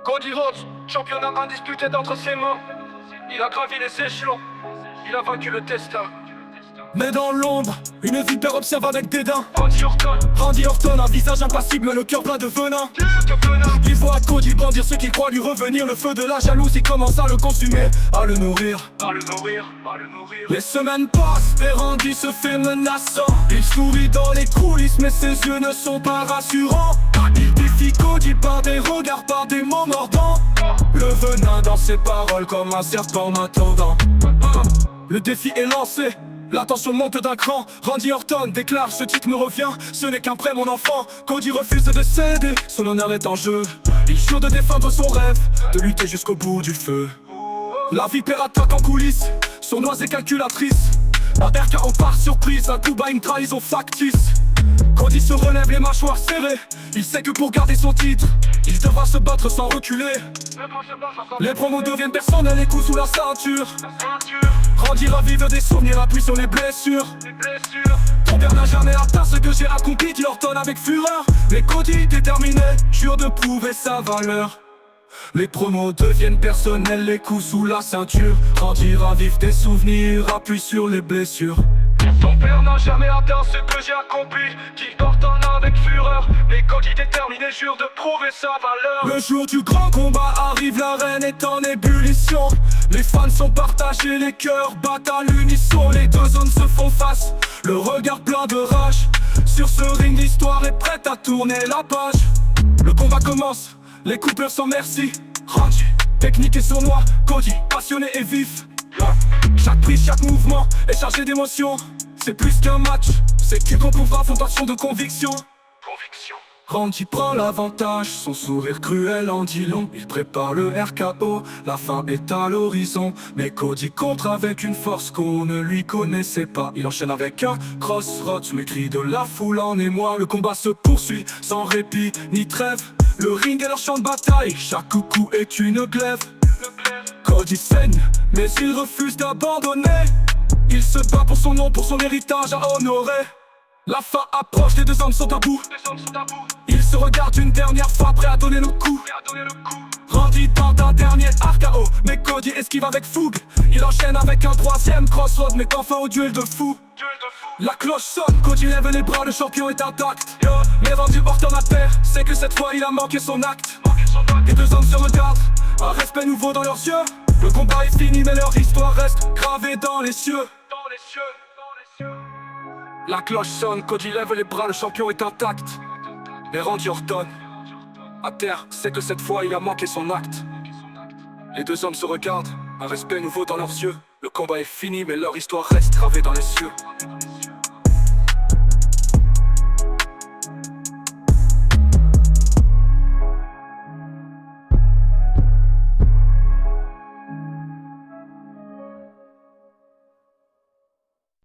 Cody Rhodes, championnat indisputé d'entre ses mains. Il a gravi les échelons, il a vaincu le destin. Mais dans l'ombre, une vipère observe avec dédain. Randy Orton, un visage impassible, le cœur plein de venin. Il voit Cody brandir ceux qui croient lui revenir. Le feu de la jalousie commence à le consumer, à le nourrir. Les semaines passent et Randy se fait menaçant. Il sourit dans les coulisses mais ses yeux ne sont pas rassurants. Il défie Cody par des regards, par des mots mordants. Le venin dans ses paroles comme un serpent m'attendant. Le défi est lancé, la tension monte d'un cran. Randy Orton déclare: ce titre me revient, ce n'est qu'un prêt mon enfant. Cody refuse de céder, son honneur est en jeu. Il jure de défendre son rêve, de lutter jusqu'au bout du feu. La vipère attaque en coulisses, sournoise et calculatrice. La RKO par surprise, un coup bas, une trahison factice. Cody se relève les mâchoires serrées, il sait que pour garder son titre, il devra se battre sans reculer. Les promos deviennent personnels, les coups sous la ceinture. Randy ravive des souvenirs, appuie sur les blessures. Ton père n'a jamais atteint ce que j'ai accompli, dit Orton avec fureur. Mais Cody déterminé, jure de prouver sa valeur. Les promos deviennent personnels, les coups sous la ceinture. Randy ravive des souvenirs, appuie sur les blessures. Ton père n'a jamais atteint ce que j'ai accompli, dit Orton avec fureur. Mais Cody déterminé jure de prouver sa valeur. Le jour du grand combat arrive, l'arène est en ébullition. Les fans sont partagés, les cœurs battent à l'unisson. Les deux zones se font face, le regard plein de rage. Sur ce ring, l'histoire est prête à tourner la page. Le combat commence, les coupeurs sans merci. Randy, technique et sournois, Cody, passionné et vif. Chaque prise, chaque mouvement est chargé d'émotion. C'est plus qu'un match, c'est qu'une fondation de conviction. Randy prend l'avantage, son sourire cruel en dit long. Il prépare le RKO, la fin est à l'horizon. Mais Cody contre avec une force qu'on ne lui connaissait pas. Il enchaîne avec un crossroads, le cri de la foule en émoi. Le combat se poursuit sans répit ni trêve. Le ring est leur champ de bataille, chaque coup est une glaive. Cody saigne, mais il refuse d'abandonner. Il se bat pour son nom, pour son héritage à honorer. La fin approche, les deux hommes sont à bout. Ils se regardent une dernière fois, prêts à donner le coup. Randy tente un dernier RKO, mais Cody esquive avec fougue. Il enchaîne avec un troisième crossroad, mais enfin au duel de fou. La cloche sonne, Cody lève les bras, le champion est intact. Mais Randy Orton à terre, c'est que cette fois il a manqué son acte. Les deux hommes se regardent, un respect nouveau dans leurs yeux. Le combat est fini mais leur histoire reste gravée dans les cieux. La cloche sonne, Cody lève les bras, le champion est intact. Mais Randy Orton à terre, c'est que cette fois il a manqué son acte. Les deux hommes se regardent, un respect nouveau dans leurs yeux. Le combat est fini mais leur histoire reste gravée dans les cieux.